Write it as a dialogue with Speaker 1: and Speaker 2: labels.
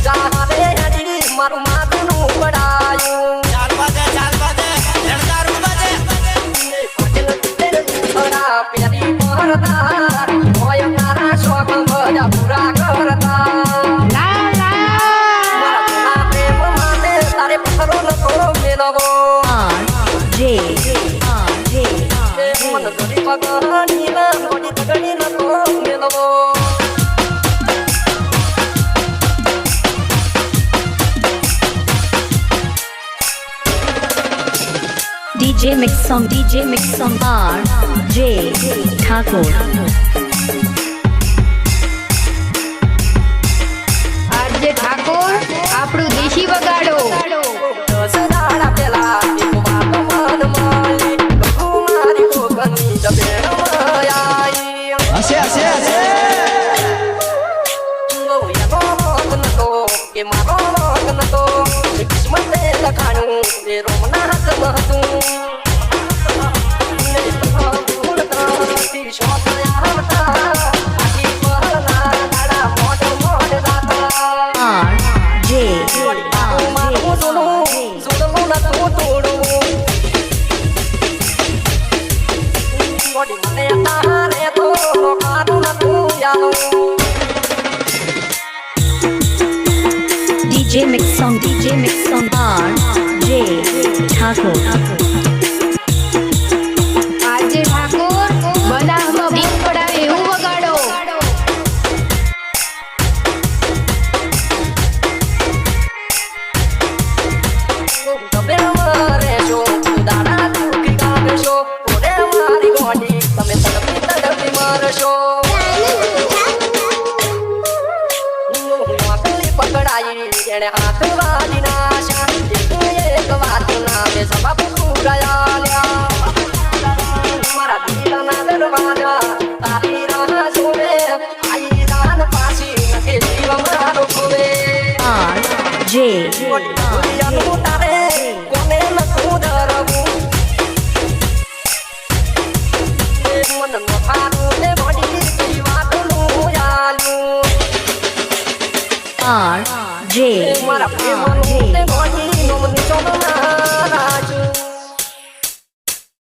Speaker 1: જારે હરી મારું માથું પડાયું
Speaker 2: ચાલ બાજે લડતા રૂ બાજે
Speaker 1: થોડા પેરી પરદાર હોય તારા શોખ બધા પૂરા કરતા મારા પ્રેમ માટે તારે પથરો નતો મેલવો મન દોરી પગની ના મોટી તગડી નતો મેલવો
Speaker 3: DJ Mix Song R.J. Thakur.
Speaker 4: RJ Thakor આપણું દેશી વગાડો
Speaker 1: સદાડા પેલા એક વાત મન માલી મારી કોકની જબેણ માયાઈ
Speaker 2: હસે
Speaker 1: કે મારો રોગ નતો કિસ્મતે લખાણું એ રોમના હાથમાં હતું
Speaker 3: DJ Mix Song R.J. Thakur.
Speaker 4: RJ Thakor બનાવમાં બીક પડાવે એવું વગાડો
Speaker 1: હાથ વાળી નાશા એક વાત નામે સબબ પૂરાયા મારા દિલના દરવાજા તારી રાહ જોવે આઈ રાન પાછી નકે જીવ મારો ખોવે
Speaker 3: R.J.
Speaker 1: દુનિયાનું તારે કોને નતું ધરવું મન નફાનું તે મોડી કઈ વાતનું યાલું
Speaker 3: R.J.
Speaker 1: મારા પ્રેમનું તે મોડી નોમની ચોમના